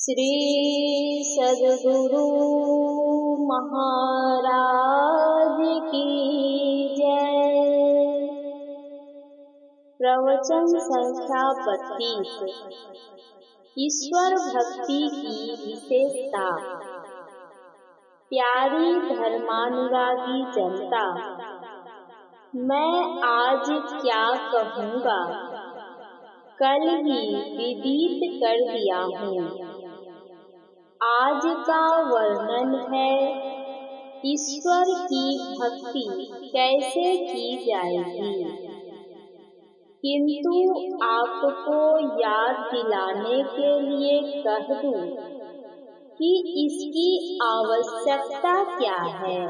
श्री सद्गुरु महाराज की जय। प्रवचन संख्या 32। ईश्वर भक्ति की विशेषता। प्यारी धर्मानुरागी जनता, मैं आज क्या कहूँगा कल ही विदित कर दिया हूँ। आज का वर्णन है ईश्वर की भक्ति कैसे की जाएगी, किंतु आपको याद दिलाने के लिए कह दूं कि इसकी आवश्यकता क्या है।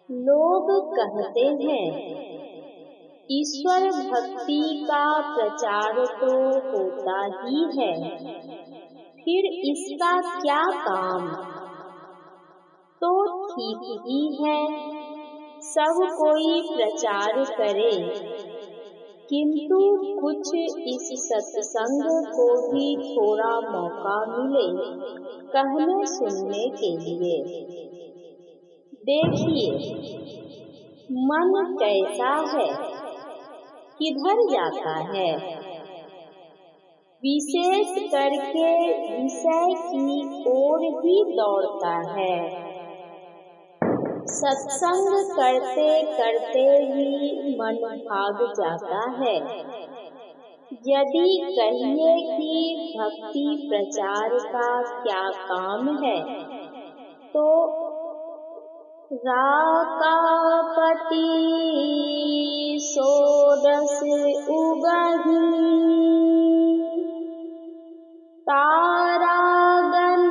लोग कहते हैं ईश्वर भक्ति का प्रचार तो होता ही है, फिर इसका क्या काम। तो ठीक ही है, सब कोई प्रचार करे, किंतु कुछ इस सत्संग को भी थोड़ा मौका मिले कहने सुनने के लिए। देखिए, मन कैसा है, किधर जाता है। विशेष करके विषय की ओर ही दौड़ता है। सत्संग करते करते ही मन भाग जाता है। यदि कहिए कि भक्ति प्रचार का क्या काम है, तो राकापति षोडश उगहि तारागण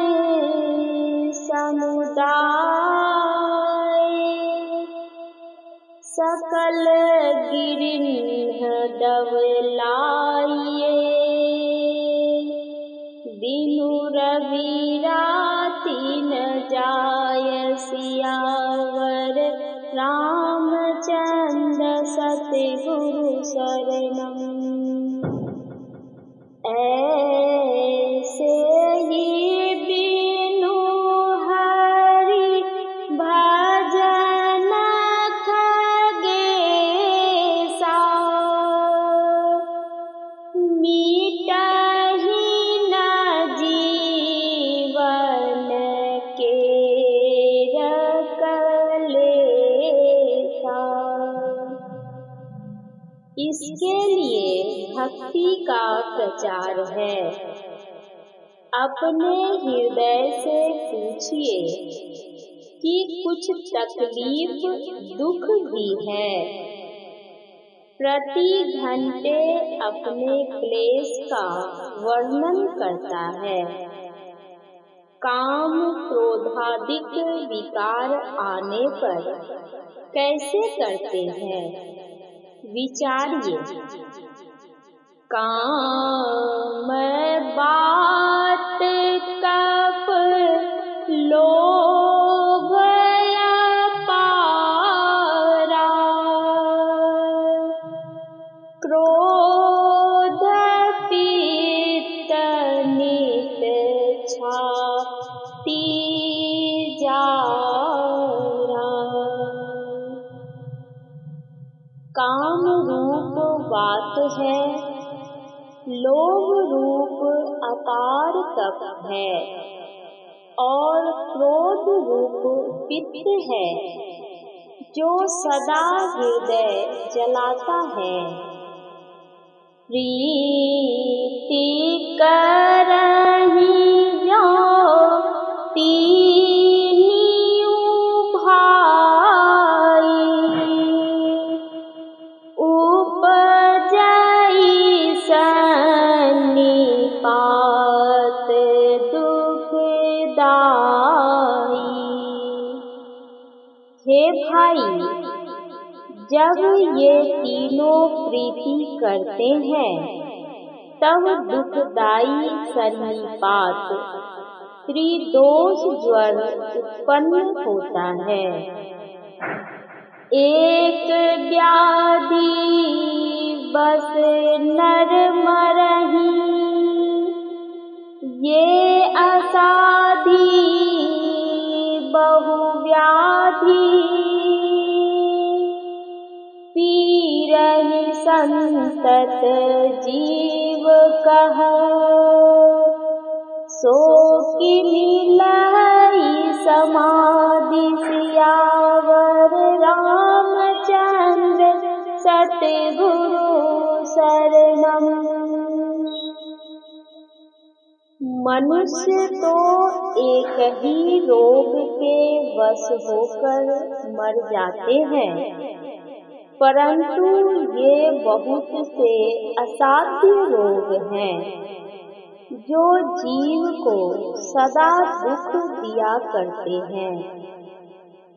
समुदाय सकल गिरिन्ह डवलाइए दिनु रवि राति न जाय सियावर रामचंद्र सतगुरु शरणम। ऐसे ही बिनु हरि भजन खगेसा मीटहि न जीवन केर कलेसा। इसके लिए भक्ति का प्रचार है। अपने हृदय से पूछिए कि कुछ तकलीफ दुख भी है। प्रति घंटे अपने क्लेश का वर्णन करता है। काम क्रोधादिक विकार आने पर कैसे करते हैं, विचारिए। काम बात कप लोभ अपारा क्रोध पित्त नित छाती जारा। काम रूप वात है, लोभ रूप अपार तप है, और क्रोध रूप पित्त है जो सदा हृदय जलाता है। प्रीति करहि जो तीनिउ भाई उपजई सन्निपात दुखदाई। हे भाई, जब ये तीनों प्रीति करते हैं, तब दुखदाई सन्निपात त्रिदोष ज्वर उत्पन्न होता है। एक व्याधि बस नर मरहि ये यही संतत जीव कह, सो कि मिलाई समाधि सियावर रामचंद्र सतगुरु शरणम। मनुष्य तो एक ही रोग के वश होकर मर जाते हैं, परंतु ये बहुत से असाध्य रोग हैं जो जीव को सदा दुख दिया करते हैं।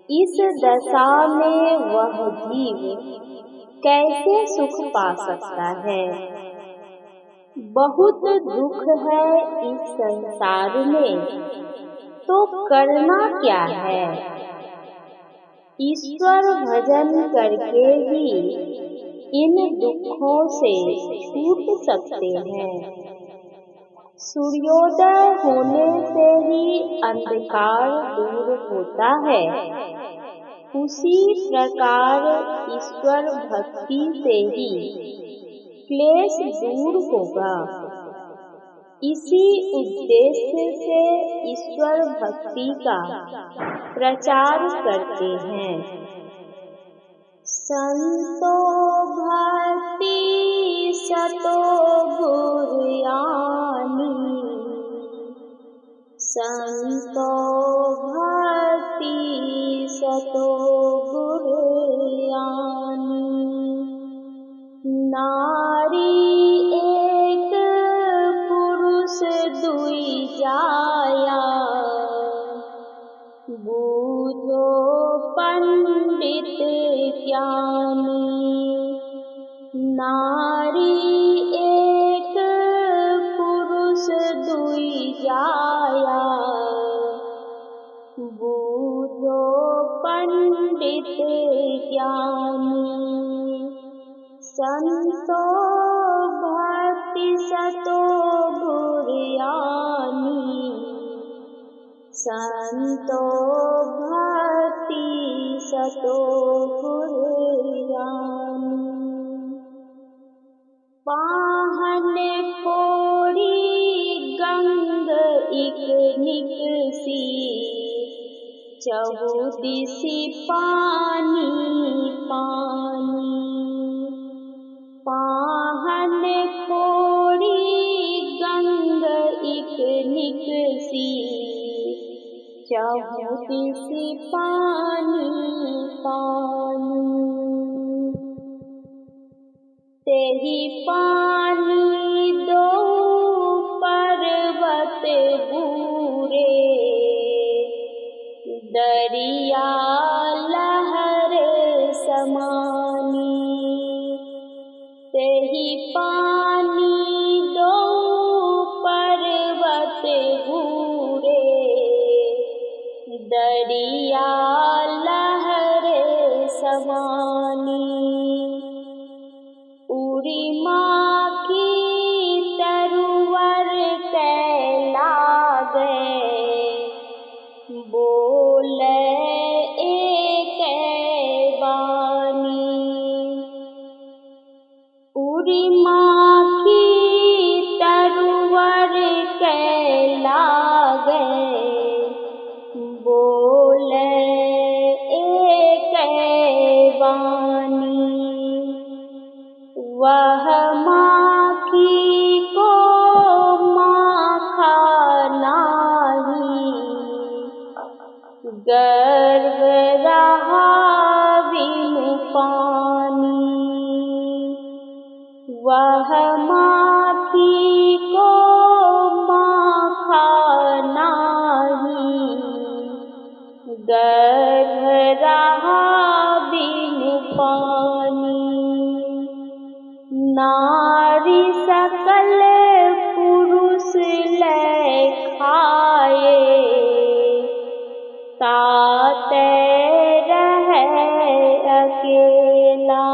इस दशा में वह जीव कैसे सुख पा सकता है? बहुत दुख है इस संसार में, तो करना क्या है? ईश्वर भजन करके ही इन दुखों से छूट सकते हैं। सूर्योदय होने से ही अंधकार दूर होता है, उसी प्रकार ईश्वर भक्ति से ही क्लेश दूर होगा। इसी उद्देश्य से ईश्वर भक्ति का प्रचार करते हैं। संतो भक्ति सतो गुरयानी, संतो भक्ति सतो गुरयानी। नारी एक पुरुष दुई जाया, बूझो पंडित ज्ञानी। नारी एक पुरुष दुई जाया, बूझो पंडित ज्ञानी। संतो भक्ति सतो गुरयानी, संतो भक्ति सतो गुरयानी। पाहन कोड़ी गंग इक निकसी, चहुदिसी पानी पानी। पाहन कोड़ी गंग इक निकसी, चहुदिसी पानी पानी। तेहि पानी दो पर्वत बूरे, दरिया लहर समानी। तेहि पानी दो पर्वत बूरे, दरिया लहर समानी। उड़ी माँ की तरुवर कैलागे, बोले एक बानी। उड़ी माँ की तरुवर कैलागे, बोले एक बानी। वह माखी को माखा नाही, गर्व रहा बिनु पानी। वह माखी को माखा नाही, गर्व रहा बिनु पानी। नारी सकल पुरुष ले खाए, ताते रहे अकेला।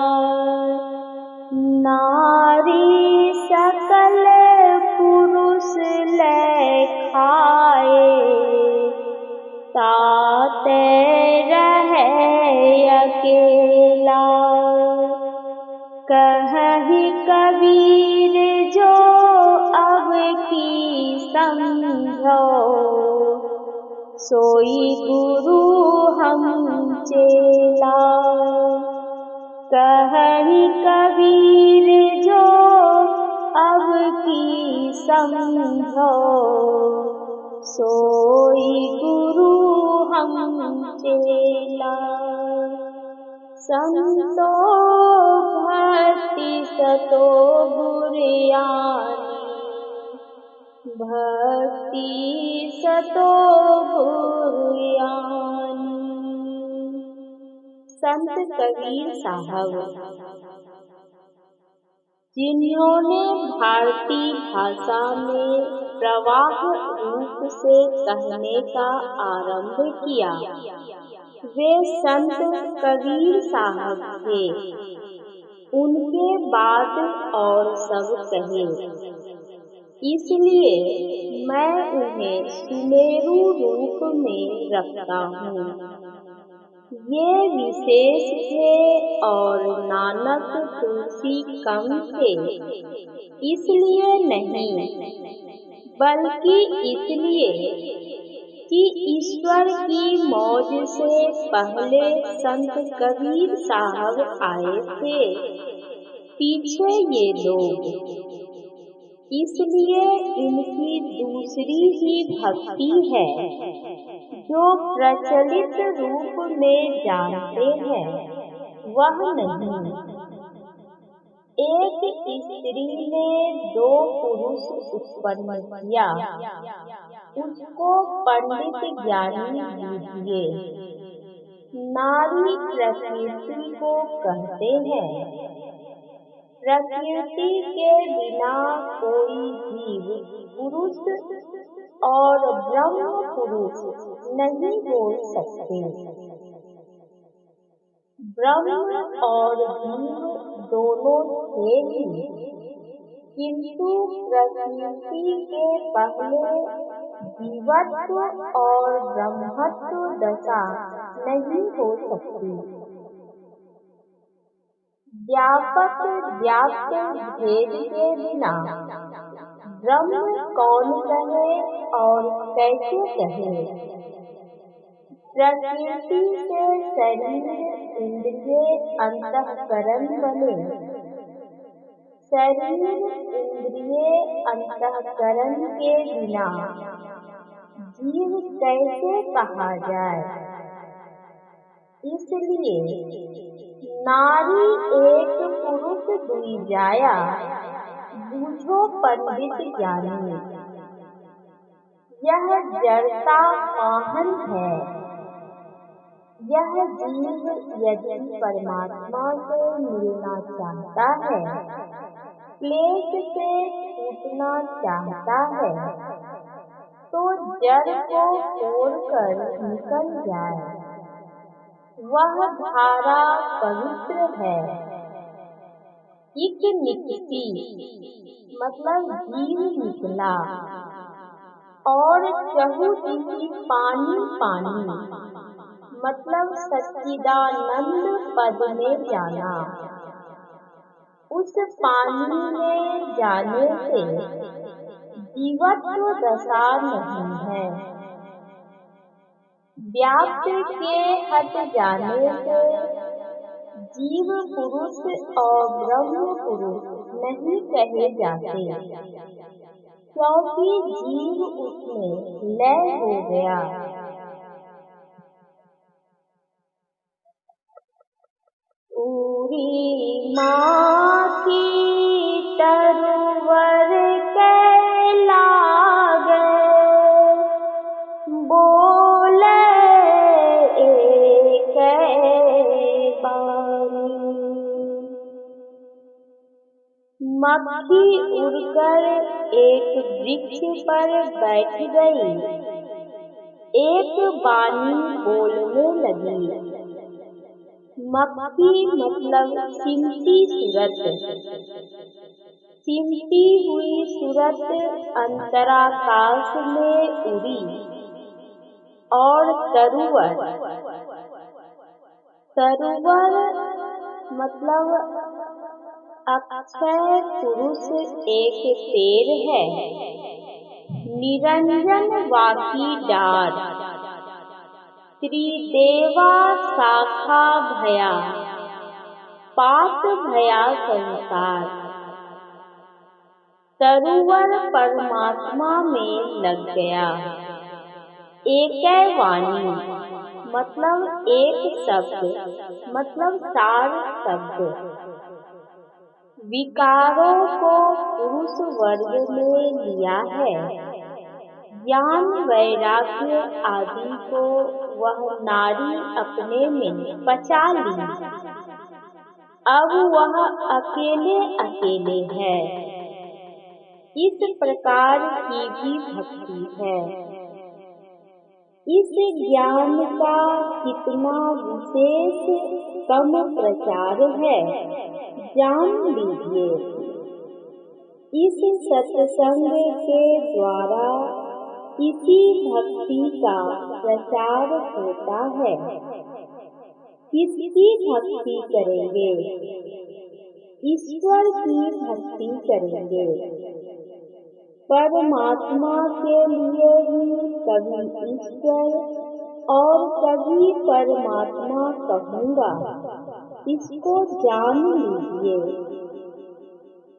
नारी सकल पुरुष ले खाए, ताते रहे अकेला। कहि कबीर जो अब की समझो, सोई गुरु हम चेला। कहि कबीर जो अब की समझो, सोई गुरु हम चेला। संतो भक्ति सतो गुरयानी, भक्ति सतो गुरयानी। संत कबीर साहब जिन्होंने भारतीय भाषा में प्रवाह रूप से कहने का आरंभ किया, वे संत कबीर साहब थे। उनके बाद और सब कहे, इसलिए मैं उन्हें सुमेरु रूप में रखता हूँ। ये विशेष थे और नानक तुलसी कम थे, इसलिए नहीं, बल्कि इसलिए कि ईश्वर की मौज से पहले संत कबीर साहब आए थे, पीछे ये लोग। इसलिए इनकी दूसरी ही भक्ति है, जो प्रचलित रूप में जानते हैं वह नहीं। एक स्त्री ने दो पुरुष उत्पन्न किया, उसको पंडित ज्ञानी बूझिए। नारी प्रकृति को कहते हैं। प्रकृति के बिना कोई जीव पुरुष और ब्रह्म पुरुष नहीं हो सकते। ब्रह्म और जीव दोनों थे ही, किंतु प्रकृति के पहले जीवत्व और ब्रह्मत्व दशा नहीं हो सकती। व्यापक व्याप्त भेद के बिना ब्रह्म कौन कहे और कैसे कहे। प्रकृति से शरीर इंद्रिय अंतःकरण बने। शरीर इंद्रिय अंतःकरण के बिना जीव कैसे कहा जाए। इसलिए नारी एक पुरुष दुई जाया, बूझो पंडित ज्ञानी। यह जड़ता वाहन है। यह जीव यदि परमात्मा से मिलना चाहता है, क्लेश से छूटना चाहता है, तो जड़ को तोड़कर निकल जाए। वह धारा पवित्र है। इक निकसी मतलब जीव निकला, और चहुदिशी पानी पानी मतलब सच्चिदानंद पद में जाना। उस पानी में जाने से जीवत्व दशा नहीं है। व्याप्त के हट जाने से जीव पुरुष और ब्रह्म पुरुष नहीं कहे जाते, क्योंकि जीव उसमें लय हो गया। उरी माखी तरुवर के लागे, बोले एक बानी। मक्खी उड़कर एक वृक्ष पर बैठ गई। एक बानी बोलने लगी। मक्खी मतलब सिमटी सूरत। सिमटी हुई सूरत अंतराकाश में उड़ी। और तरुवर, तरुवर मतलब अक्षय पुरुष एक पेड़ है, निरंजन वाकी डार, त्रिदेवा शाखा भया, पात भया संसार। तरुवर परमात्मा में लग गया। एकै वाणी मतलब एक शब्द, मतलब चार शब्द। विकारों को पुरुष वर्ग ने लिया है, ज्ञान वैराग्य आदि को वह नारी अपने में पचा ली। अब वह अकेले अकेले है। इस प्रकार की भी भक्ति है। इस ज्ञान का कितना विशेष कम प्रचार है, जान लीजिए। इस सत्संग के द्वारा इसी भक्ति का प्रचार होता है। किसकी भक्ति करेंगे? ईश्वर की भक्ति करेंगे। परमात्मा के लिए भी कभी ईश्वर और कभी परमात्मा कहूँगा, इसको जान लीजिए।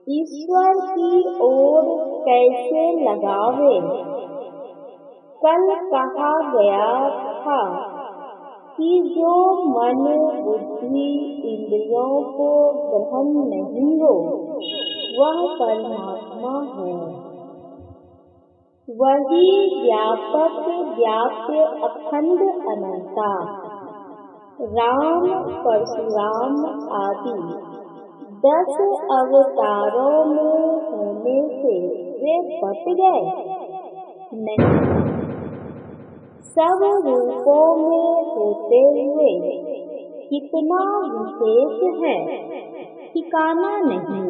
ईश्वर की ओर कैसे लगावे? कल कहा गया था कि जो मन बुद्धि इंद्रियों को ग्रहण नहीं हो, वह परमात्मा है। वही व्यापक व्याप्य अखंड अनंता, राम परशुराम आदि 10 अवतारों में होने से वे बट गए नहीं। सब रूपों में होते हुए कितना विशेष है, ठिकाना नहीं।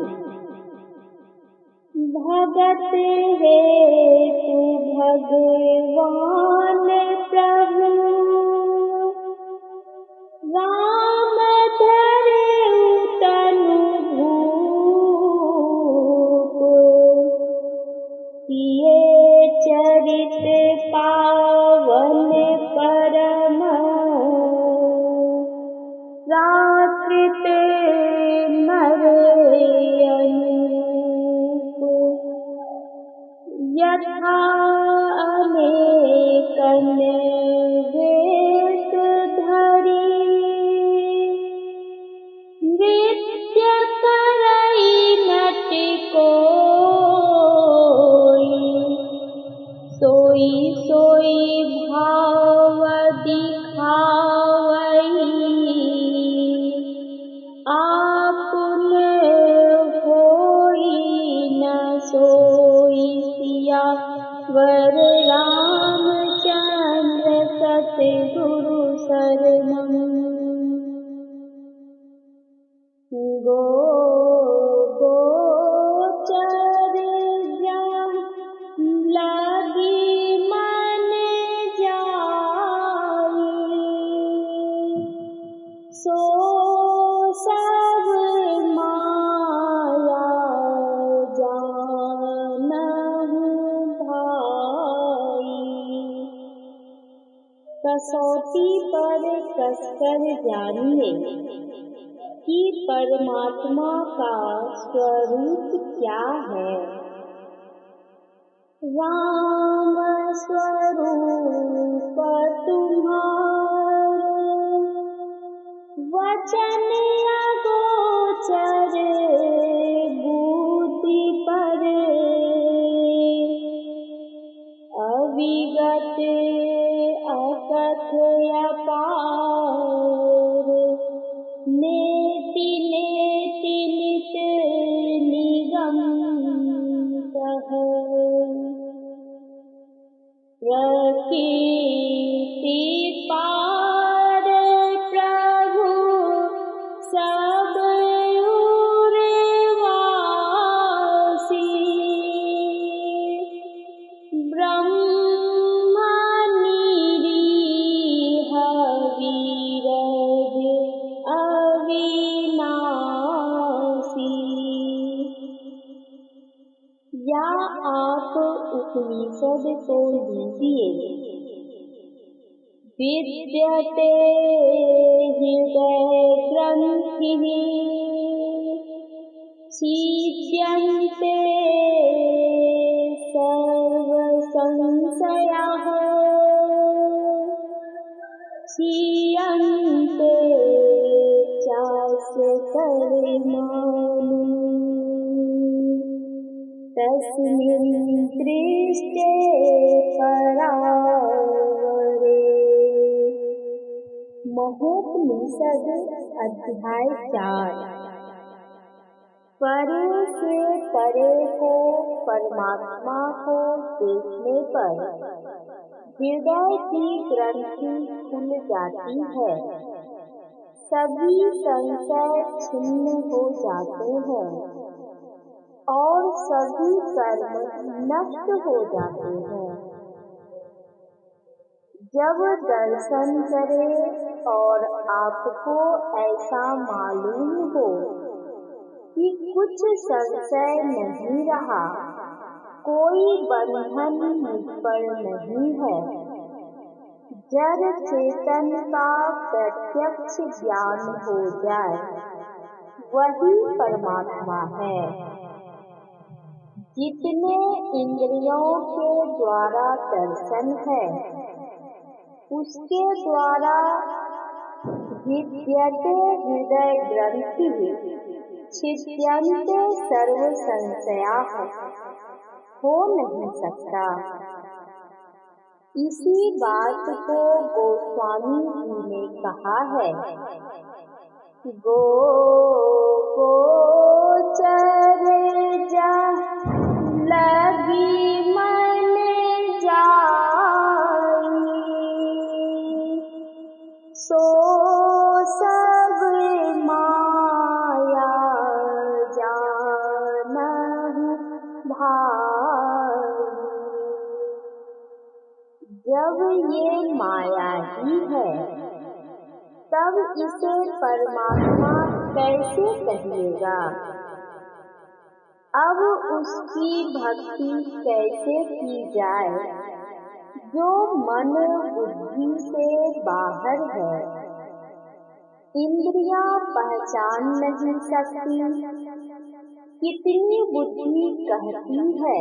भगत हेतु भगवान प्रभु, राम धरे तनु भूप, किए चरित पावन परम, प्राकृत नर यथा अनेकन वेश धरी, नृत्य करई नट कोई, सोई सोई भाव दिखावई, आपने होई न सोई सिया वर रामचंद्र सतगुरु शरणम। गोचर जहाँ लगी मन जाई, सो सब माया जानहु भाई। कसौटी पर कसकर जानिए कि परमात्मा का स्वरूप क्या है। राम स्वरूप तुम्हारे, वचन अगोचर बूझि परे, अविगत अकथ अपार, नेति नेति नित निगम कह, प्रकृति पार प्रभु सब उर्वासी, ब्रह्मा निरीह विरज अविनाशी। या आप उपनिषद को लीजिए। विद्यते हृदय ग्रंथिः छिद्यन्ते सर्व संशयाः क्षीयन्ते चास्य कर्माणि तस्मिन् दृष्टे परावरे। महोपनिषद अध्याय 4। परे से परे को परमात्मा को देखने पर हृदय की ग्रंथि खुल जाती है, सभी संशय छिन्न हो जाते हैं और सभी कर्म नष्ट हो जाते हैं। जब दर्शन करे और आपको ऐसा मालूम हो कि कुछ संशय नहीं रहा, कोई बंधन मुझ पर नहीं है, जड़ चेतन का प्रत्यक्ष ज्ञान हो जाए, वही परमात्मा है। जितने इंद्रियों के द्वारा दर्शन है, उसके द्वारा विद्यते हृदय ग्रंथिः छिद्यन्ते सर्व संशयाः हो नहीं सकता। इसी बात को गोस्वामी जी ने कहा है। गोचरे जा लगी मन जाई, सो सब माया जानहु भाई। जब ये माया ही है, तब इसे परमात्मा कैसे कहिएगा? अब उसकी भक्ति कैसे की जाए जो मन बुद्धि से बाहर है? इंद्रियां पहचान नहीं सकती। कितनी बुद्धि कहती है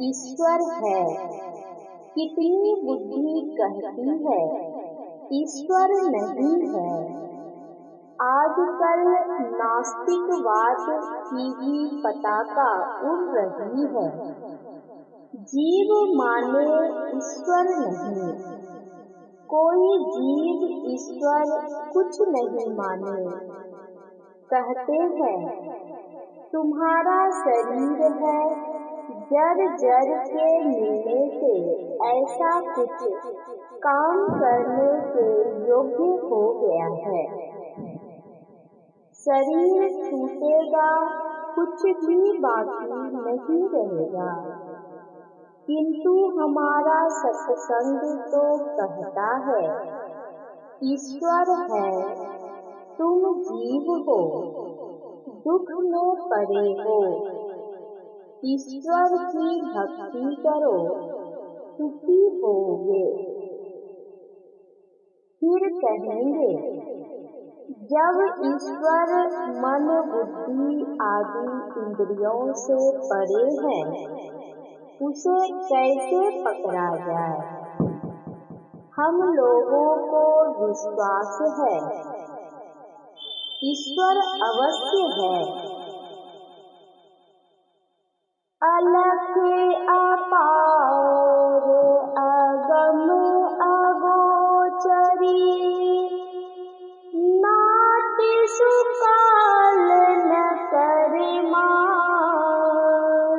ईश्वर है, कितनी बुद्धि कहती है ईश्वर नहीं है। आजकल नास्तिकवाद की भी पताका उड़ रही है। जीव माने ईश्वर नहीं, कोई जीव ईश्वर कुछ नहीं माने। कहते हैं तुम्हारा शरीर है, जड़ जड़ के मिलने से ऐसा कुछ काम करने के योग्य हो गया है। शरीर छूटेगा, कुछ भी बाकी नहीं रहेगा। किंतु हमारा सत्संग तो कहता है ईश्वर है, तुम जीव हो, दुख में पड़े हो, ईश्वर की भक्ति करो, सुखी होगे। फिर कहेंगे जब ईश्वर मन बुद्धि आदि इंद्रियों से परे है, उसे कैसे पकड़ा जाए? हम लोगों को विश्वास है ईश्वर अवश्य है। अलख अपार अगम अगोचरी, नाति सुकाल न करे मार।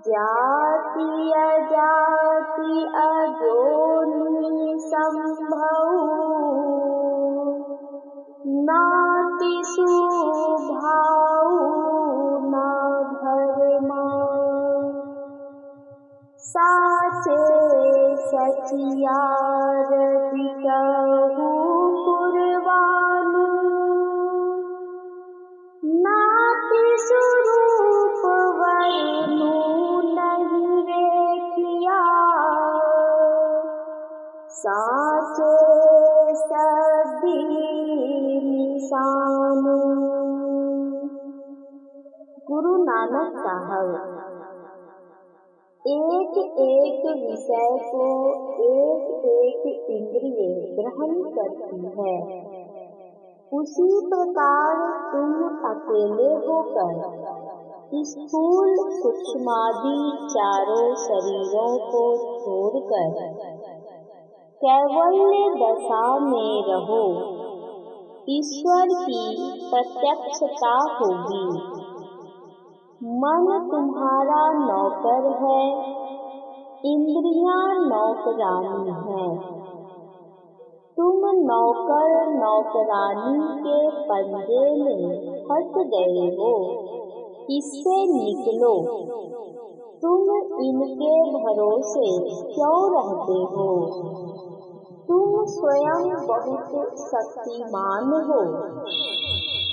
जाति अजाति अजोनि संभव, नाति सुभाव न भरमा। साचे सचियार बिकहु कुर्बानु, नाति स्वरूप वर्ण इंसान। गुरु नानक साहब एक एक विषय को एक एक इंद्रिय ग्रहण करती है, उसी प्रकार तुम अकेले होकर स्थूल सूक्ष्मादि चारों शरीरों को छोड़कर कैवल्य दशा में रहो। ईश्वर की प्रत्यक्षता होगी। मन तुम्हारा नौकर है, इंद्रियां नौकरानी है। तुम नौकर नौकरानी के पंजे में फंस गए हो, इससे निकलो। तुम इनके भरोसे क्यों रहते हो? तुम स्वयं बहुत शक्तिमान हो,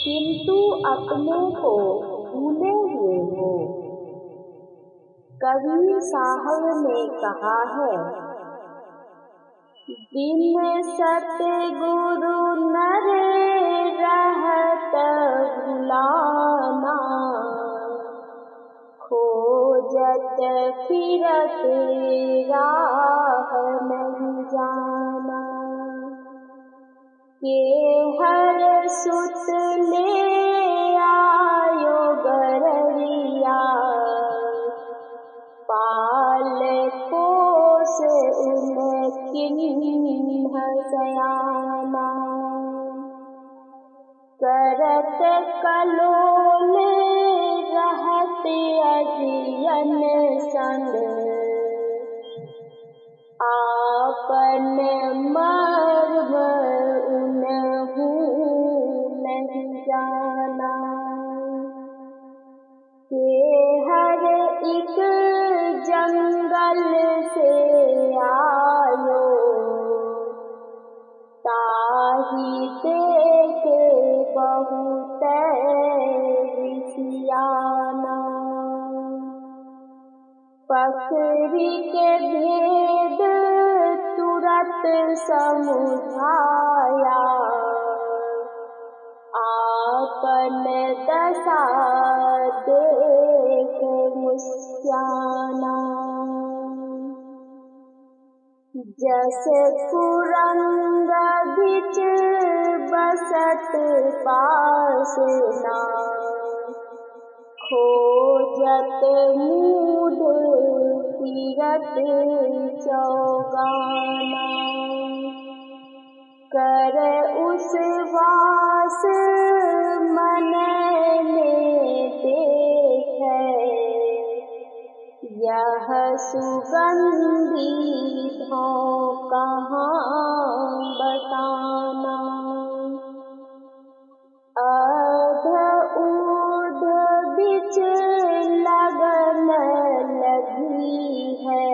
किंतु अपने को भूले हुए हो। कबीर साहब ने कहा है, बिन सतगुरु नर रहत भुलाना, खोजत फिरत राह नहीं जाना। के हर सुत ले आयो गररिया, पाल पोस उन किन्ह सयाना। करत कलोल रहत अजियन संग, आपन मर्म उनहु नहीं जाना। के हर एक जंगल से आयो, ताहि देख बहुत विसियाना। पखरी के भेद तुरत समुझाया, आपन दशा देख मुस्काना। जस कुरंग बिच बसत पास ना, खोजत मूढ़ फिरत चौगाना। कर उस वास मन में देखे, यह सुगंधी धों कहाँ बताना। अध ऊध बिच लगन लगी है,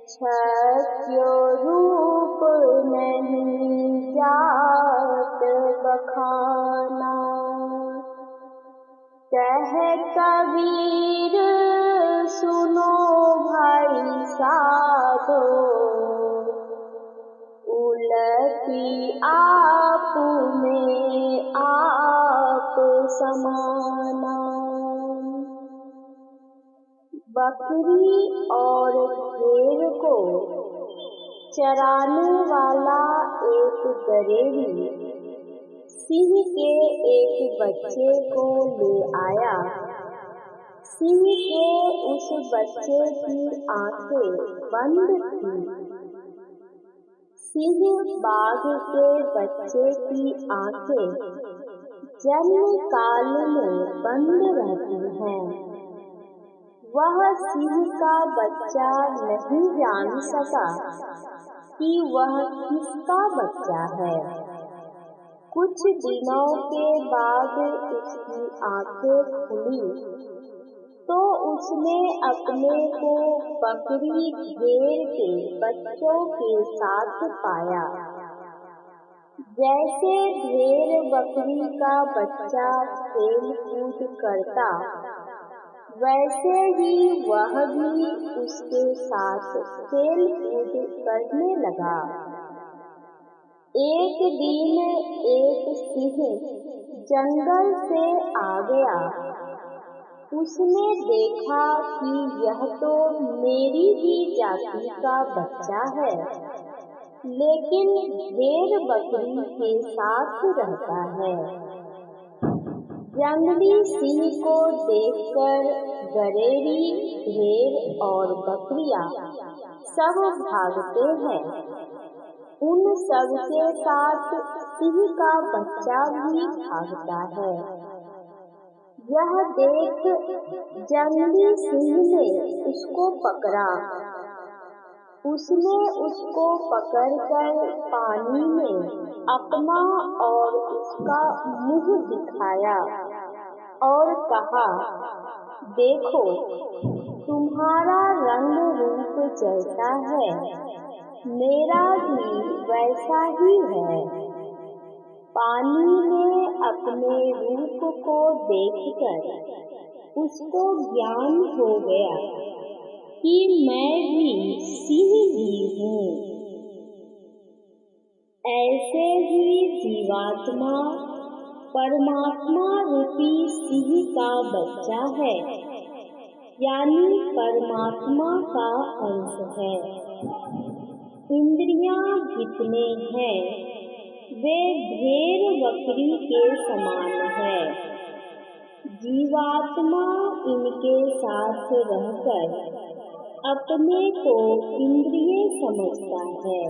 छक्यो रूप नहीं जात बखाना। कह कबीर सुनो भाई साधो, उलटी आप में आप समाना। बकरी और भेड़ को चराने वाला एक गरेड़ी सिंह के एक बच्चे को ले आया। सिंह के उस बच्चे की आंखें बंद थीं। सिंह बाघ के बच्चे की आंखें जन्म काल में बंद रहती हैं। वह सिंह का बच्चा नहीं जान सका कि वह किसका बच्चा है। कुछ दिनों के बाद उसकी आंखें खुली तो उसने अपने को बकरी भेड़ के बच्चों के साथ पाया। जैसे भेड़ बकरी का बच्चा खेल कूद करता, वैसे ही वह भी उसके साथ खेल कूद करने लगा। एक दिन एक सिंह जंगल से आ गया। उसने देखा कि यह तो मेरी ही जाति का बच्चा है, लेकिन भेड़ बकरी के साथ रहता है। जंगली सिंह को देखकर गरेड़ी, भेड़ और बकरियां सब भागते हैं। उन सब के साथ सिंह का बच्चा भी भागता है। यह देख जंगली सिंह ने उसको पकड़ा। उसने उसको पकड़कर पानी में अपना और उसका मुंह दिखाया और कहा, देखो, तुम्हारा रंग रूप जैसा है, मेरा भी वैसा ही है। पानी में अपने रूप को देखकर उसको ज्ञान हो गया कि मैं भी सिंह ही हूँ। ऐसे ही जीवात्मा परमात्मा रूपी सिंह का बच्चा है, यानी परमात्मा का अंश है। इंद्रियां जितने हैं वे भेड़ बकरी के समान है। जीवात्मा इनके साथ रहकर अपने को इंद्रिय समझता है।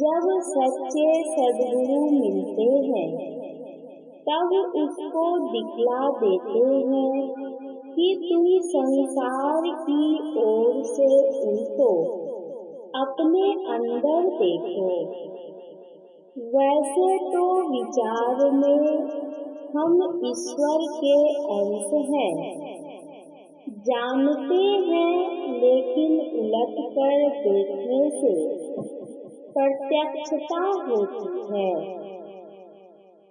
जब सच्चे सद्गुरु मिलते हैं तब उसको दिखला देते हैं कि तुम संसार की ओर से उल्टो अपने अंदर देखो। वैसे तो विचार में हम ईश्वर के अंश हैं, जानते हैं, लेकिन उलट कर देखने से प्रत्यक्षता होती है।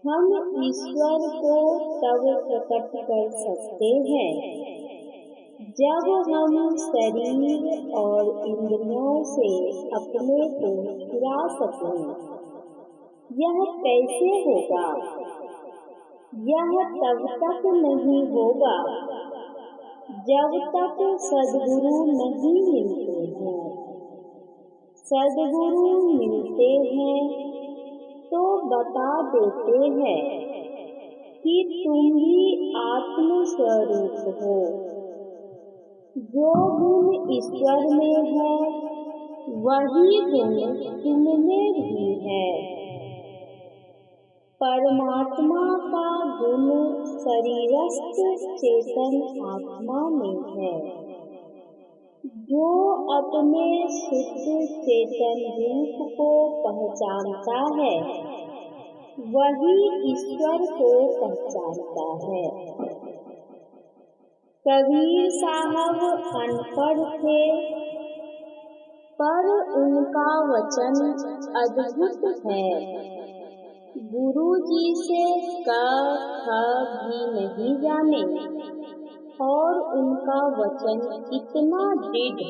हम ईश्वर को तब प्रकट कर सकते हैं जब हम शरीर और इंद्रियों से अपने को छुड़ा सकें। यह कैसे होगा? यह तब तक नहीं होगा जब तक सद्गुरु नहीं मिलते हैं। सद्गुरु मिलते हैं तो बता देते हैं कि तुम ही आत्म स्वरूप हो। जो गुण ईश्वर में है वही गुण तुम में भी है। परमात्मा का गुण शरीरस्थ चेतन आत्मा में है। जो अपने शुद्ध चेतन रूप को पहचानता है वही ईश्वर को पहचानता है। कबीर साहब अनपढ़ थे, पर उनका वचन अद्भुत है। गुरु जी से क ख भी नहीं जाने और उनका वचन इतना दृढ़।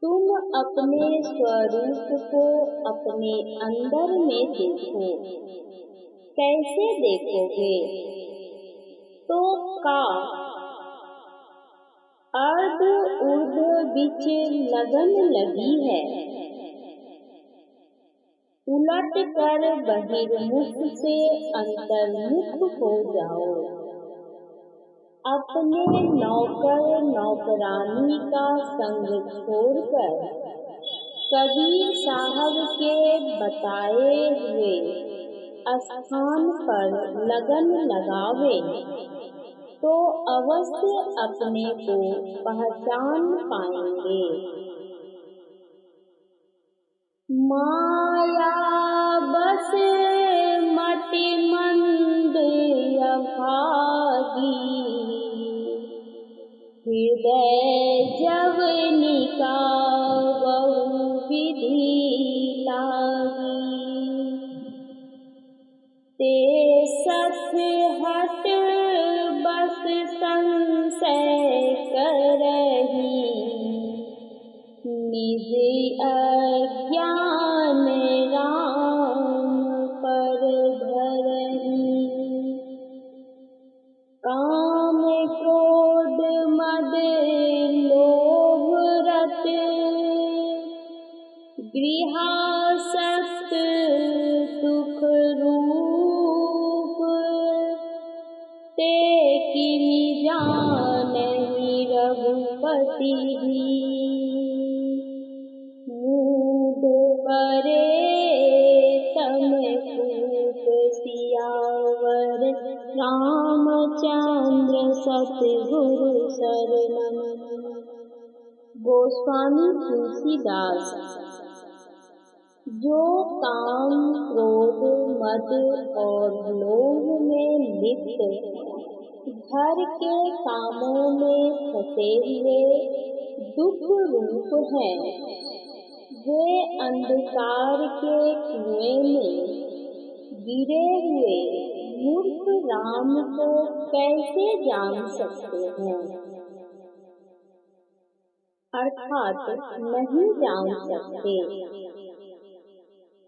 तुम अपने स्वरूप को अपने अंदर में देखो। कैसे देखोगे? तो का अर्ध ऊर्ध बीच लगन लगी है। उलट कर बहिर्मुख से अंतर्मुख हो जाओ। अपने नौकर नौकरानी का संग छोड़कर कबीर साहब के बताए हुए स्थान पर लगन लगावे तो अवश्य अपने को पहचान पाएंगे। माया बस मति मंद अभागी, हृदय जब निका बहु विधि लागी। ते सत हट बस संशय करही, निज अज्ञान तिमी जानहि रघुपति भी, मूढ़ परे तम कूप सियावर, रामचंद्र सतगुरु शरणम। गोस्वामी तुलसीदास। जो काम, क्रोध, मद और लोभ में लिप्त, घर के कामों में फंसे हुए दुख रूप हैं, वे अंधकार के कुएं में गिरे हुए मूर्ख राम को कैसे जान सकते हैं? अर्थात नहीं जान सकते।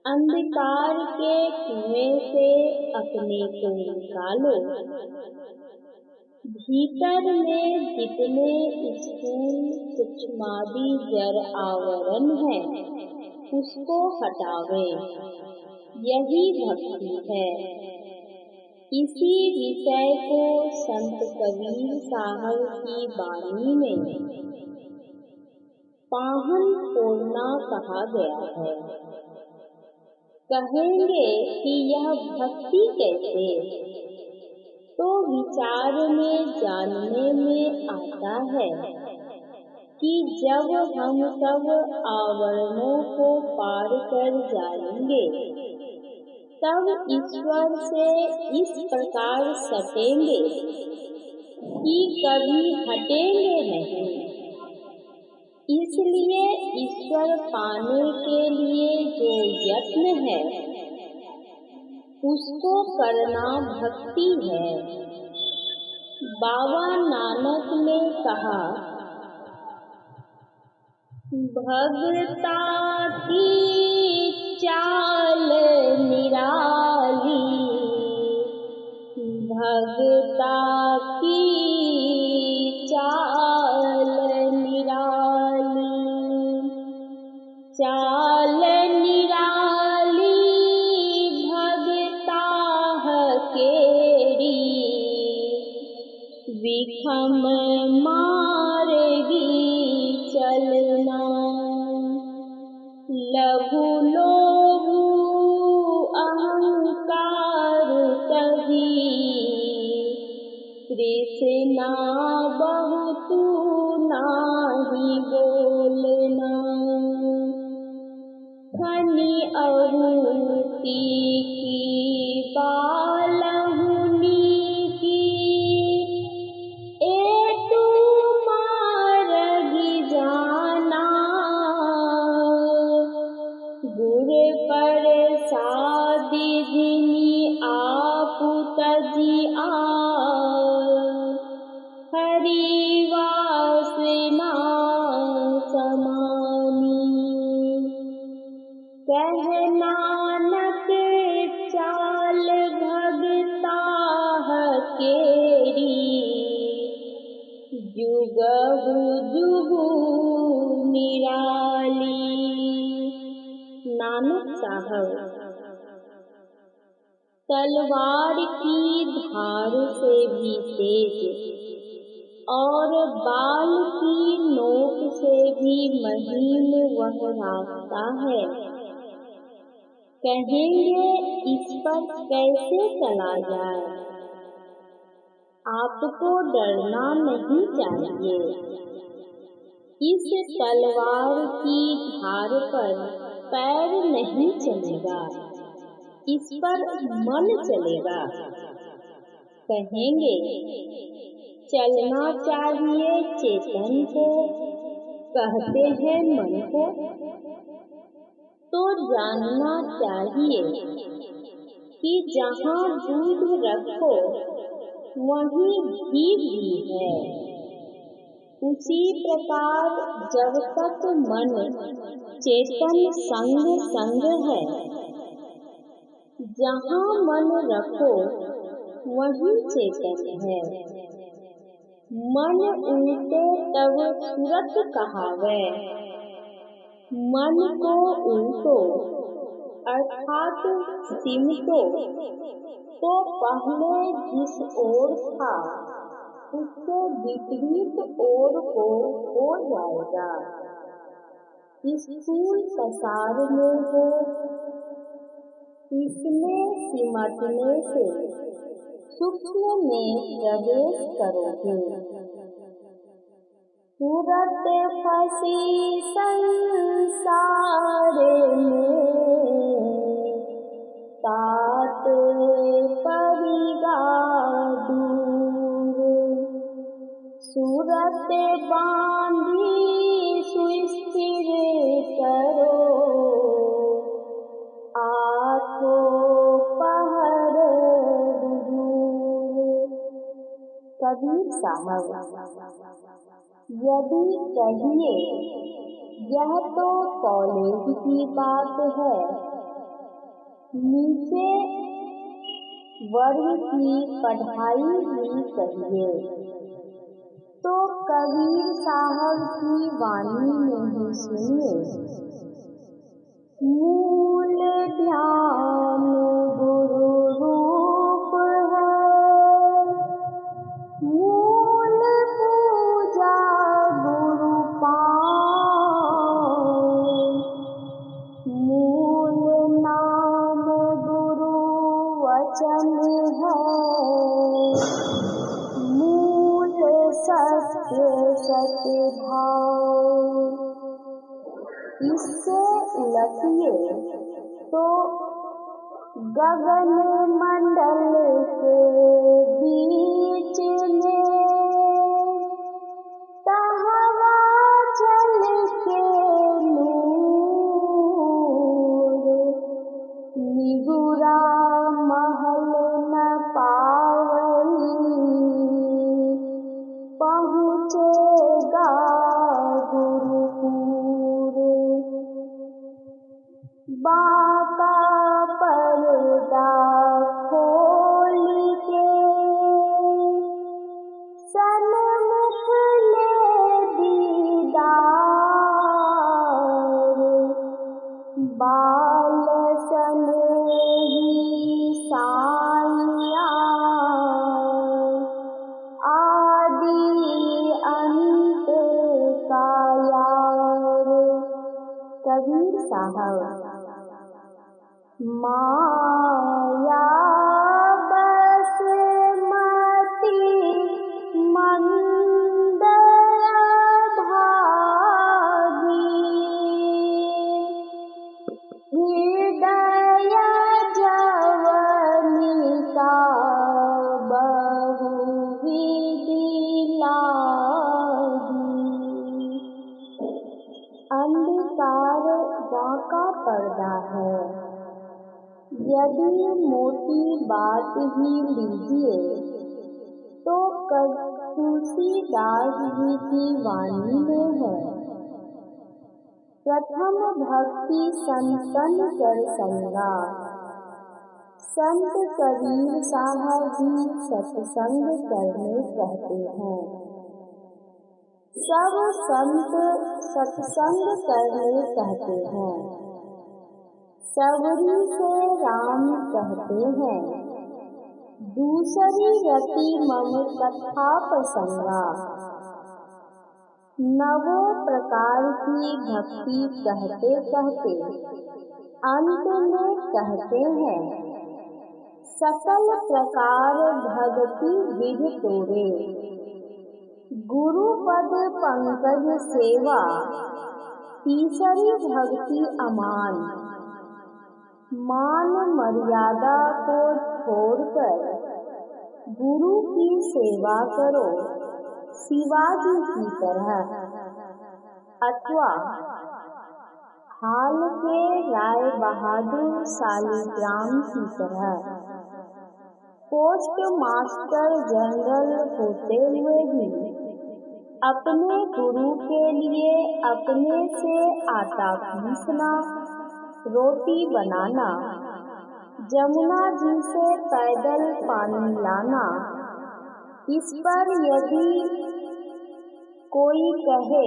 अंधकार के कुएं से अपने को निकालो। भीतर में जितने स्थूल सूक्ष्मादि जड़ आवरण है, उसको हटावे, यही भक्ति है। इसी विषय को संत कबीर साहब की वाणी में पाहन फोड़ना कहा गया है। कहेंगे कि यह भक्ति कैसे? तो विचार में जानने में आता है कि जब हम सब आवरणों को पार कर जाएंगे, तब ईश्वर से इस प्रकार सटेंगे कि कभी हटेंगे नहीं। इसलिए ईश्वर पाने के लिए जो यत्न है, उसको करना भक्ति है। बाबा नानक ने कहा, भगता की चाल निराली, भगता की चाल निराली, चाल निराली भगता केरी, विखम मार्गी चलना, लघु लोभु अहंकार कभी, तृष्णा बहुत नाही बोलना, खनि अहुति की बालहुनी की, ए तू मारगी जाना, गुर प्रसादि जिनि आपु तजि हरि वासना समानी। कह नानक चाल भगता केरी, जुगहु जुगु निराली। नानक साहब। तलवार की धार से भी तेज और बाल की नोक से भी महीन वह रास्ता है। कहेंगे इस पर कैसे चला जाए? आपको डरना नहीं चाहिए। इस तलवार की धार पर पैर नहीं चलेगा, इस पर मन चलेगा। कहेंगे चलना चाहिए चेतन को, कहते हैं मन को। तो जानना चाहिए कि जहाँ दूध रखो वहीं घी भी है। उसी प्रकार जब तक मन चेतन संग संग है, जहाँ मन रखो वहीं चेतन है। मन उल्टे तब सूरत कहावे, मन को उल्टो अर्थात सिमटो, तो पहले जिस ओर था इससे विपरीत ओर को हो जाएगा। स्थूल पसारने से, इसमें सिमटने से सूक्ष्म में प्रवेश करोगे। सूरत फंसी संसार में, तात परिगा दूर। सूरत बांधी सुस्थिर करो, आठो पहर दूर। कबीर साहब, यदि कहिए यह तो कॉलेज की बात है, नीचे वर्ग की पढ़ाई ही कहिए, तो कबीर साहब की वाणी में ही सुनिए। मूल ध्यान गुरु रूप है, मूल पूजा गुरु पाए। मूल नाम गुरु वचन है, मूल सत्य सत्य भाव। इससे उलटिए तो गगन मंडल के बीच में तहवा जल के नूर। निगुरा महल न पावई, पहुँचेगा गुरुपुर। बाका पर्दा खोल के सन्मुख ले दीदार। बाल सन ही साइयाँ, आदि अंत का यार। कबीर साहब, माया बस मति मंद भागी, हृदय जवनिका बहुविधि लागी। अंधकार बाका पर्दा है, यदि मोटी बात ही लीजिए तो तुलसीदास जी की वाणी में है। प्रथम भक्ति संतन कर संगा, संत कबीर साहब भी सत्संग करने कहते हैं। सब संत सत्संग करने कहते हैं। सबरी से राम कहते हैं, दूसरी रति मम कथा प्रसंगा। नवों प्रकार की भक्ति कहते कहते अंत में कहते हैं, सकल प्रकार भक्ति विध तोरे। गुरु पद पंकज सेवा, तीसरी भक्ति अमान। मान मर्यादा को छोड़कर गुरु की सेवा करो शिवाजी की तरह, अथवा हाल के राय बहादुर शालिग्राम की तरह। पोस्ट मास्टर जनरल होते हुए भी अपने गुरु के लिए अपने से आटा पीसना, रोटी बनाना, जमुना जी से पैदल पानी लाना। इस पर यदि कोई कहे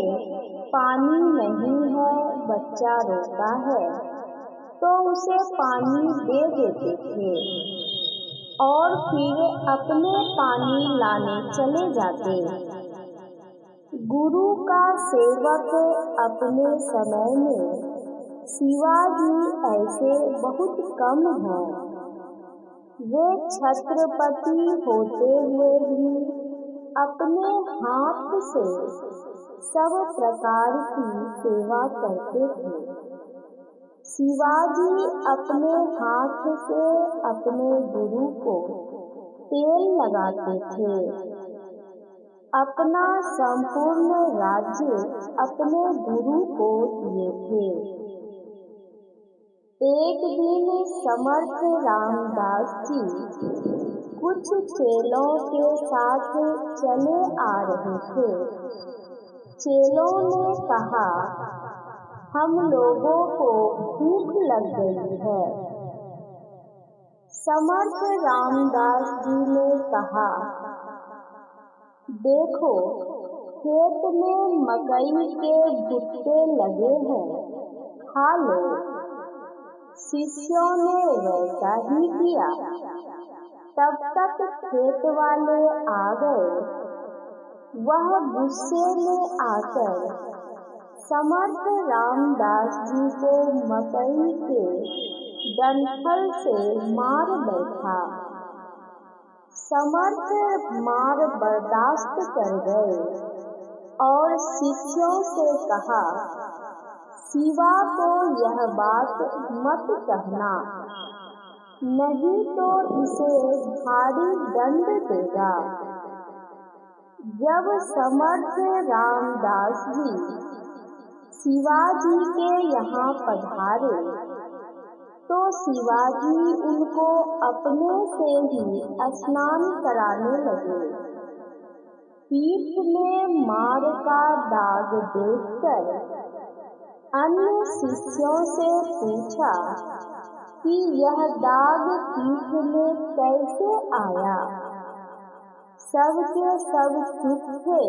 पानी नहीं है, बच्चा रोता है, तो उसे पानी दे देते थे। और फिर अपने पानी लाने चले जाते। गुरु का सेवक अपने समय में शिवाजी ऐसे बहुत कम हैं। वे छत्रपति होते हुए भी अपने हाथ से सब प्रकार की सेवा करते थे। शिवाजी अपने हाथ से अपने गुरु को तेल लगाते थे। अपना संपूर्ण राज्य अपने गुरु को दिए थे। एक दिन समर्थ रामदास जी कुछ चेलों के साथ चले आ रहे थे। चेलों ने कहा, हम लोगों को भूख लग गई है। समर्थ रामदास जी ने कहा, देखो खेत में मकई के भुट्टे लगे हैं, खा लो। शिष्यों ने वैसा ही किया। तब तक खेत वाले आ गए। वह गुस्से में आकर समर्थ रामदास जी को मकई के डंठल से मार बैठा। समर्थ मार बर्दाश्त कर गए और शिष्यों से कहा, शिवा को यह बात मत कहना, नहीं तो इसे भारी दंड देगा। जब समर्थ रामदास जी शिवाजी के यहाँ पधारे तो शिवाजी उनको अपने से ही स्नान कराने लगे। पीठ में मार का दाग देखकर अन्य शिष्यों से पूछा कि यह दाग पीठ में कैसे आया। सबके सब चुप थे,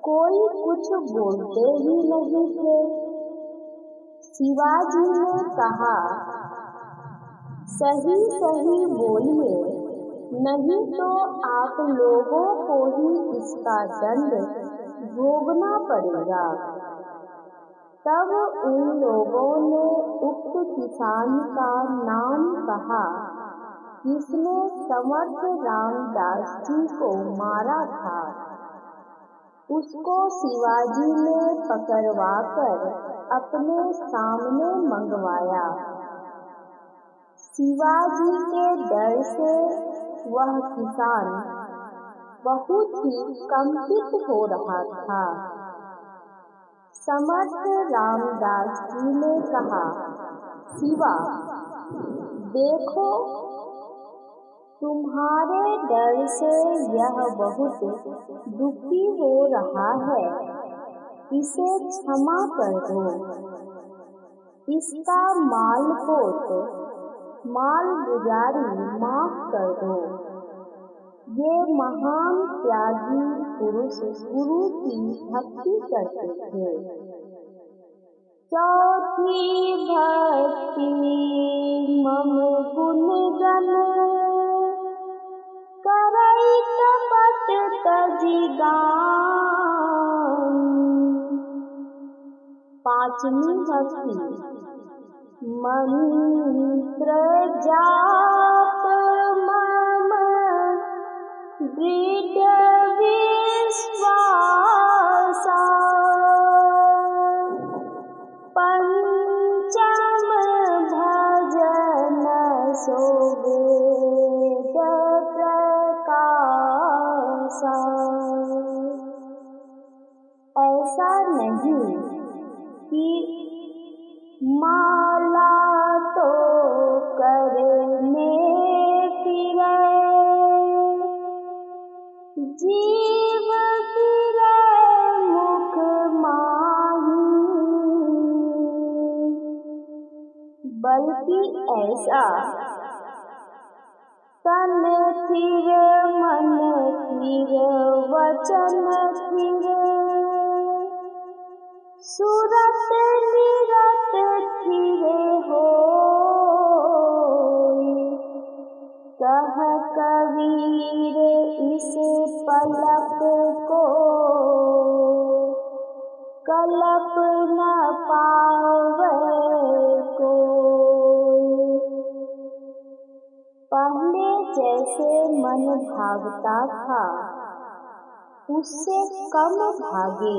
कोई कुछ बोलते ही नहीं थे। शिवाजी ने कहा, सही सही बोलिए, नहीं तो आप लोगों को ही इसका दंड भोगना पड़ेगा। तब उन लोगों ने उक्त किसान का नाम कहा जिसने समर्थ रामदास जी को मारा था। उसको शिवाजी ने पकड़वाकर अपने सामने मंगवाया। शिवाजी के डर से वह किसान बहुत ही कंपित हो रहा था। समर्थ रामदास जी ने कहा, शिवा, देखो तुम्हारे डर से यह बहुत दुखी हो रहा है, इसे क्षमा कर दो। इसका मालपोत माल गुजारी माफ कर दो। ये महान त्यागी पुरुष गुरु की भक्ति करते थे। चौथी भक्ति मम गुण गण करई कपट तजी गान। पांचवी भक्ति मंत्र जाप मम दृढ़ विश्वासा। पंचम भजन सोवेद प्रकाशा। ऐसा नहीं कि माला तो करने फिरे, जीव फिरे मुख माही। बल्कि ऐसा तन फिरे मन फिरे वचन फिरे, सूरत निरत फिरे हो भागता था उससे कम भागे।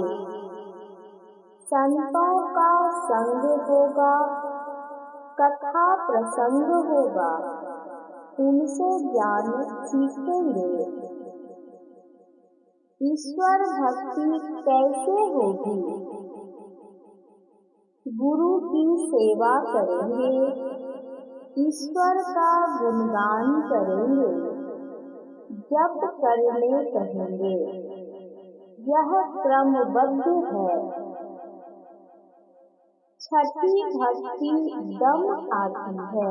संतों का संग होगा, कथा प्रसंग होगा, उनसे ज्ञान सीखेंगे। ईश्वर भक्ति कैसे होगी? गुरु की सेवा करेंगे, ईश्वर का गुणगान करेंगे, जप करने कहेंगे। यह क्रमबद्ध है। छठी भक्ति दम आती है।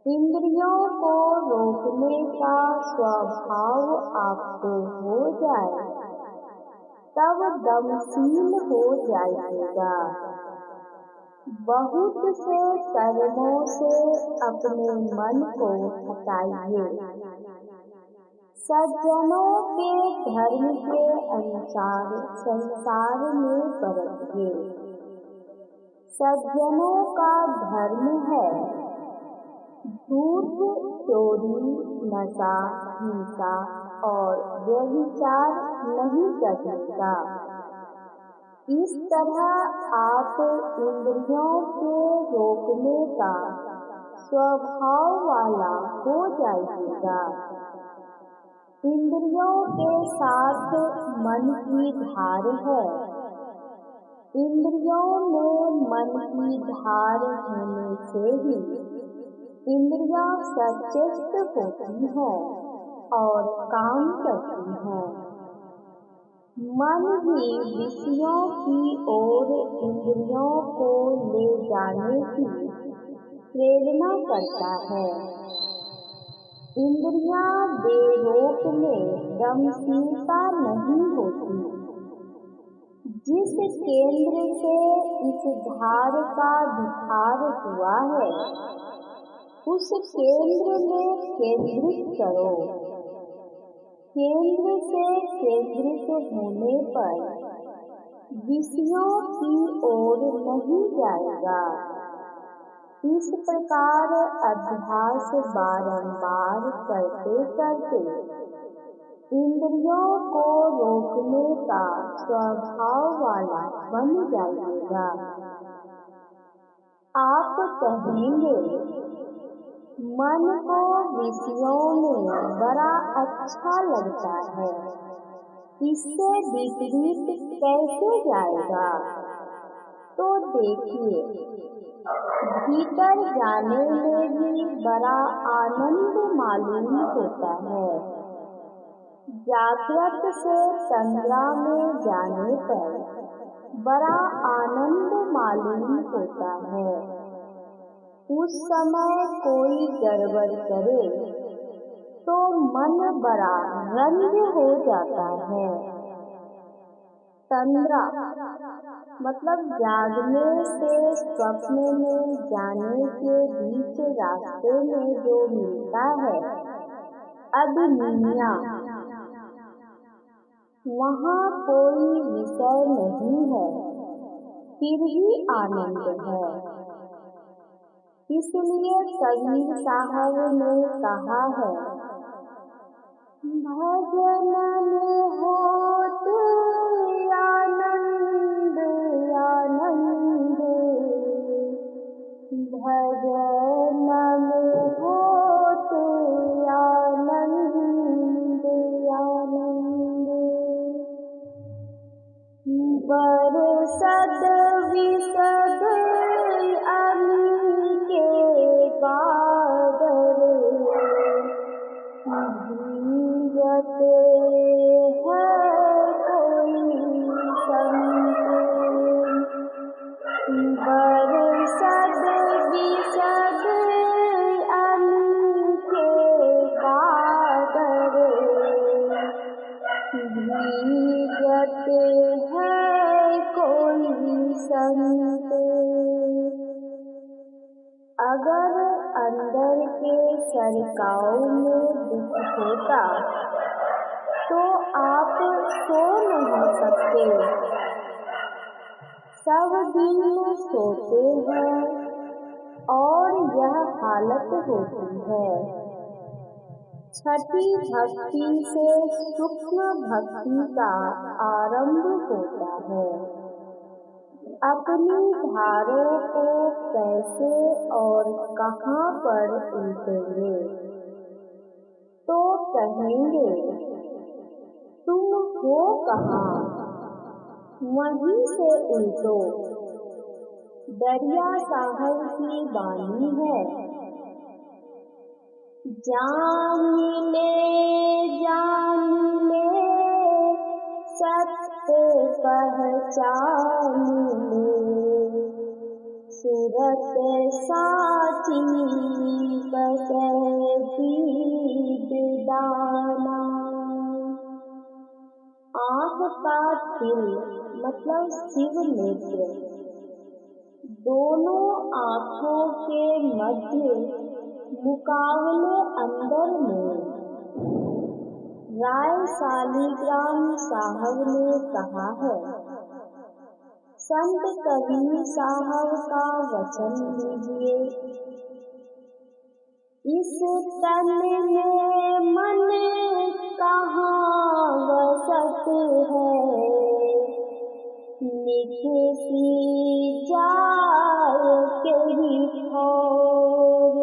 इंद्रियों को रोकने का स्वभाव आपको हो जाए तब दमशील हो जाइएगा। बहुत से कर्मों से अपने मन को हटाइए। सज्जनों के धर्म के अनुसार संसार में बरतिए। सज्जनों का धर्म है झूठ, चोरी, नशा, हिंसा और व्यभिचार नहीं करने का। इस तरह आप इंद्रियों के रोकने का स्वभाव वाला हो जाइएगा। इंद्रियों के साथ मन की धार है। इंद्रियों में मन की धार होने से ही इंद्रियां सचेत होती हैं और काम करती हैं। मन ही विषयों की ओर इंद्रियों को ले जाने की प्रेरणा करता है। इंद्रियां बेरोक में दमशीलता नहीं होती। जिस केंद्र से इस धार का विहार हुआ है उस केंद्र में केंद्रित करो। केंद्र से केंद्रित होने पर विषयों की ओर नहीं जाएगा। इस प्रकार अभ्यास बारंबार करते करते इंद्रियों को रोकने का स्वभाव वाला बन जाइएगा। आप कहेंगे मन को विषयों में बड़ा अच्छा लगता है, इससे विपरीत कैसे जाएगा? तो देखिए, भीतर जाने में भी बड़ा आनंद मालूम होता है। जागृत से तंद्रा में जाने पर बड़ा आनंद मालूम होता है। उस समय कोई गड़बड़ करे तो मन बड़ा रंग हो जाता है। तंद्रा मतलब जागने से स्वप्न में जाने के बीच रास्ते में जो मिलता है अभिनिया, वहाँ कोई विषय नहीं है, फिर भी आनंद है। इसलिए कबीर साहब ने कहा है, भजन में होत आनंद आनंद, भजन में होत आनंद आनंद। बरसद विसद अमी के बादल, भीगत है कोई संत। बरसद विसद अमी के बादल, भीगत है कोई संत। अगर अंदर के सरकाओं में दुख होता तो आप सो नहीं सकते। सब दिन सोते हैं और यह हालत होती है। छठी भक्ति से सूक्ष्म भक्ति का आरंभ होता है। अपनी धारों को कैसे और कहाँ पर उल्टेंगे, तो कहेंगे तुम हो कहाँ, वहीं से उल्टो। दरिया साहब की वाणी है, जान ले सत्य पहचान ले, सूरत साची कहती दाना। आँख का तिल मतलब शिव नेत्र, दोनों आँखों के मध्य मुकाबले अंदर में। राय शालिग्राम साहब ने कहा है, संत कबीर साहब का वचन लीजिए, इस तन में मन कहाँ वसत है, निकसी जाए केही ठौर।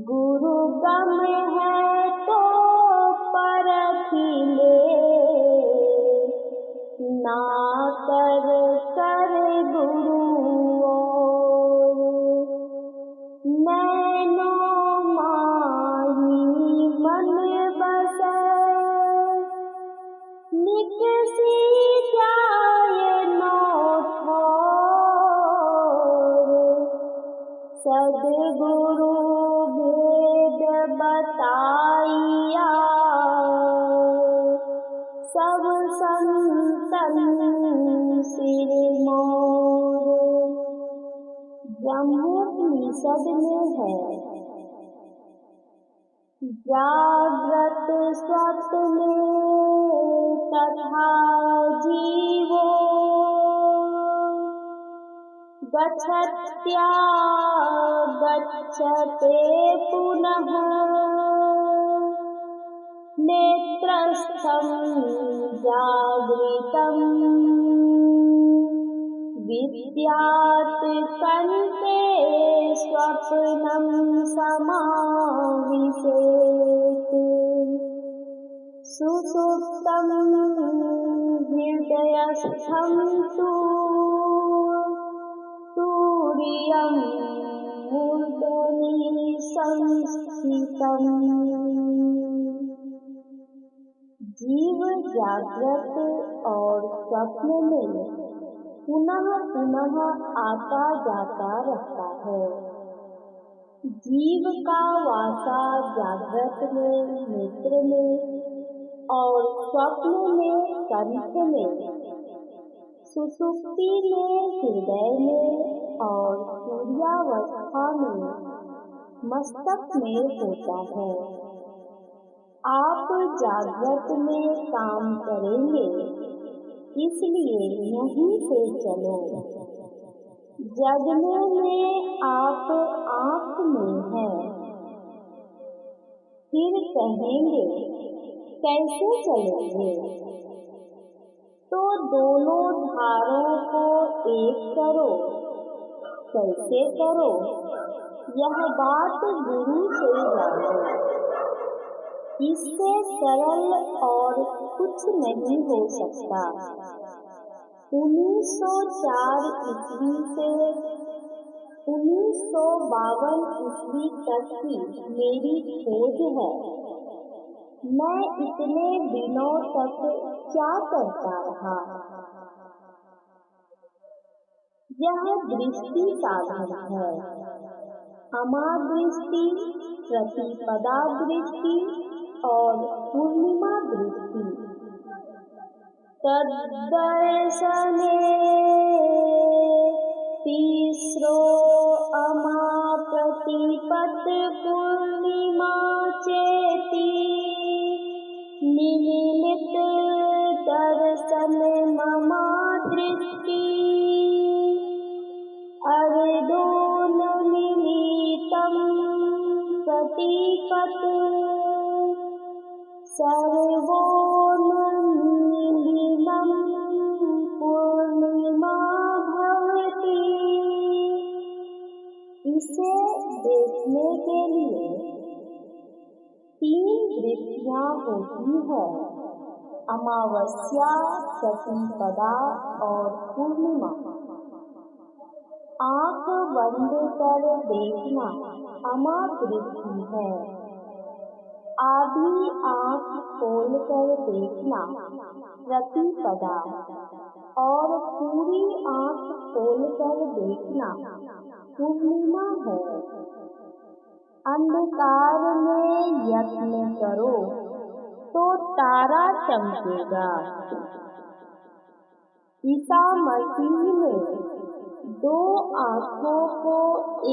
गुरु गम है तो परखी ले, ना कर गुरु और। नैनो माही मन बसे, निकसी जाए नौ ठौर। सद्गुरु भेद बताइया, सब संतन सिर मोर। ब्रह्मोपनिषद में है, जागृत स्वप्न तथा जीवो, गच्छत्या गच्छते पुनः, नेत्रस्थं जागृतं विद्यात् कण्ठे स्वप्नं समाविशेत्। सुसुप्तं हृदयस्थं तु तुर्यं मूर्धनि संस्थितम्। जीव जागृत और स्वप्न में पुनः पुनः आता जाता रहता है। जीव का वासा जागृत में नेत्र में और स्वप्न में कंठ में, सुषुप्ति में हृदय में और तुर्यावस्था में मस्तक में होता है। आप जागृत में काम करेंगे, इसलिए यहीं से चलो। जगने में आप आँख में हैं, फिर कहेंगे कैसे चलेंगे, तो दोनों धारों को एक करो। कैसे करो, यह बात गुरु से जानो। इससे सरल और कुछ नहीं हो सकता। 1904 ईस्वी से 1952 ईस्वी तक की मेरी खोज है। मैं इतने दिनों तक क्या करता रहा। यह दृष्टि साधन है। अमादृष्टि, प्रतिपदा दृष्टि और पूर्णिमा दृष्टि। तद्दर्शने तीसरो अमा प्रतिपद पूर्णिमा चेति, निमिलित दर्शन ममा दृष्टि। अरे दोन मिलितं प्रतिपद सर्वोन्मीलितं पूर्णिमा भवति। इसे देखने के लिए 3 दृष्टियां होती है, अमावस्या, प्रतिपदा और पूर्णिमा। आँख बंद कर देखना अमा दृष्टि है। आधी आँख खोल कर देखना प्रतिपदा और पूरी आँख खोल कर देखना पूर्णिमा है। अंधकार में यत्न करो तो तारा चमकेगा। ईसा मसीह ने 2 आँखों को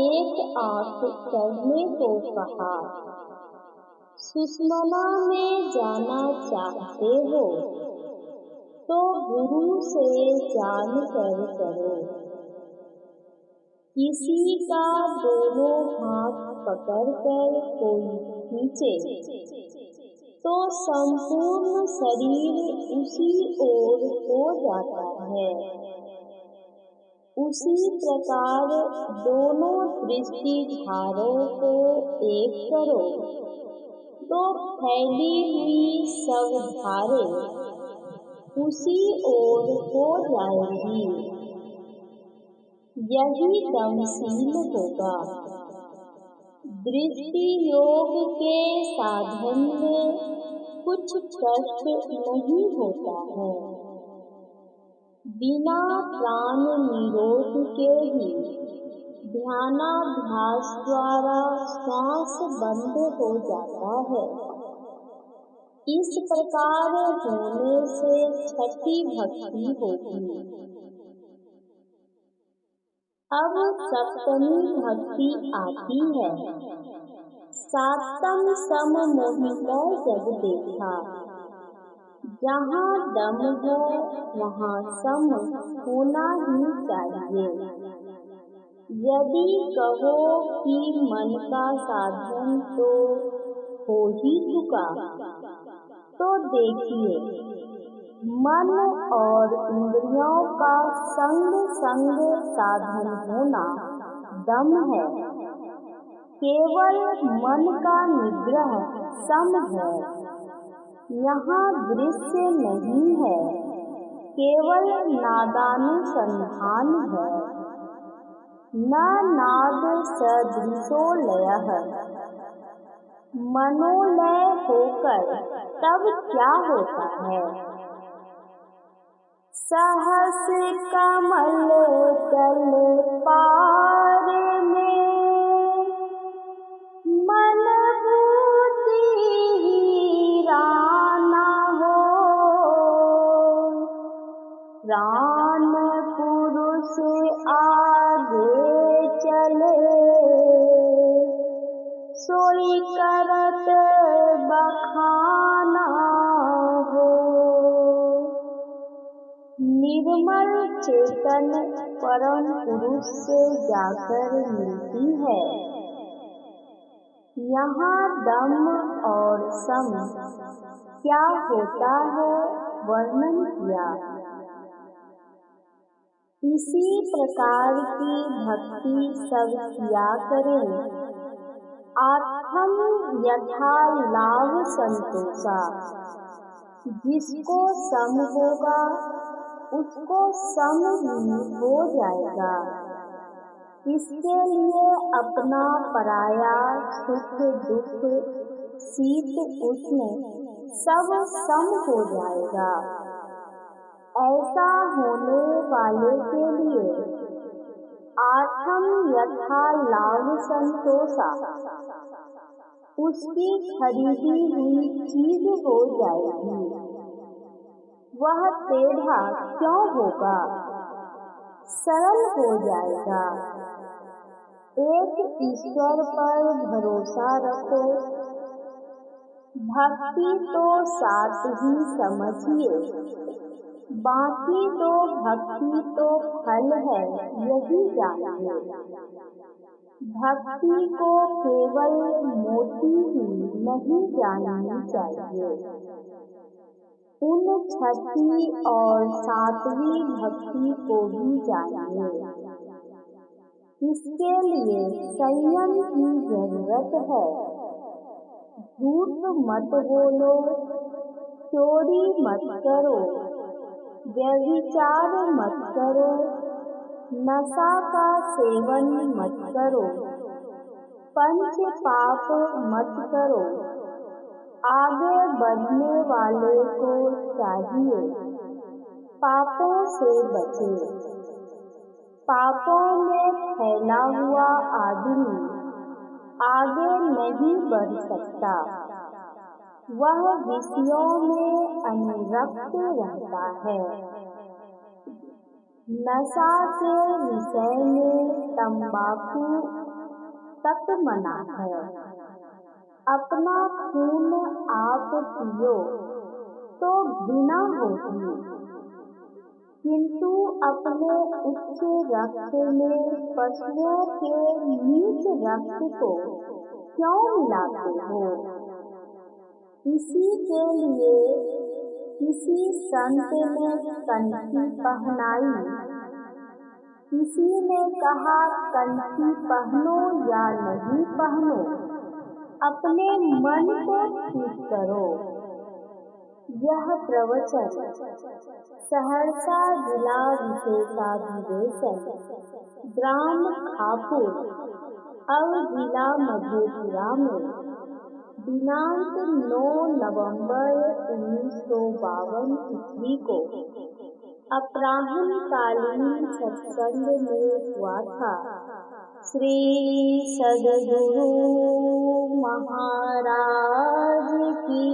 एक आँख करने को कहा। सुषमना में जाना चाहते हो तो गुरु से जानकर करो। किसी का दोनों हाथ पकड़कर कोई खींचे तो संपूर्ण शरीर उसी ओर हो जाता है। उसी प्रकार दोनों दृष्टिधारों को एक करो तो फैली हुई सब धारें उसी ओर हो जाएगी। यही दमशील होगा। दृष्टि योग के साधन में कुछ कष्ट नहीं होता है। बिना प्राण निरोध के ही ध्यानाभ्यास द्वारा श्वास बंद हो जाता है। इस प्रकार होने से छठी भक्ति होगी। अब सप्तमी भक्ति आती है। सातम सम मोहिका जग देखा। जहाँ दम है वहाँ सम होना ही चाहिए। यदि कहो कि मन का साधन तो हो ही चुका, तो देखिए मन और इंद्रियों का संग संग साधन होना दम है। केवल मन का निग्रह सम है। यहाँ दृश्य नहीं है, केवल नादानुसंधान है। न नाद सदृशो लयः। मनोलय होकर तब क्या होता है? सहस कमल तल पार में मन बूटी हीराना हो। प्राण पुरुष आगे चले सोई करत बखाना हो। निर्मल चेतन परम पुरुष से जाकर मिलती है। यहाँ दम और सम क्या होता है वर्णन किया। इसी प्रकार की भक्ति सब किया करें। आत्म यथा लाभ संतोषा। जिसको सम होगा उसको सम ही हो जाएगा। इसके लिए अपना पराया सुख दुख शीत उष्ण सब सम हो जाएगा। ऐसा होने वाले के लिए आत्म यथा लाभ संतोषा उसकी खरीदी हुई चीज हो जाएगी। वह टेढ़ा क्यों होगा, सरल हो जाएगा। एक ईश्वर पर भरोसा रखो। भक्ति तो साथ ही समझिए, बाकी तो भक्ति तो फल है, यही जानिए। भक्ति को केवल मोटी ही नहीं जाननी चाहिए, उन छठी और सातवीं भक्ति को भी जानिए। इसके लिए संयम की जरूरत है। झूठ मत बोलो, चोरी मत करो, व्यभिचार मत करो, नशा का सेवन मत करो, पंच पाप मत करो। आगे बढ़ने वाले को चाहिए पापों से बचे। पापों में फैला हुआ आदमी आगे नहीं बढ़ सकता, वह विषयों में अनुरक्त रहता है। नशा के विषय में तंबाकू तक मना है। अपना खून आप पियो तो घृणा होगी, किंतु अपने उच्च रक्त में पशुओं के नीच रक्त को क्यों मिलाते हो? इसी के लिए किसी संत ने कंठी पहनाई। किसी ने कहा कंठी पहनो या नहीं पहनो, अपने मन को ठीक करो। यह प्रवचन सहरसा जिला विशेषाधिवेशन ग्राम खापुर अब जिला मधेपुरा में दिनांक 9 नवंबर 1952 ईस्वी को अपराह्नकालीन सत्संग में हुआ था। श्री सद्गुरु महाराज की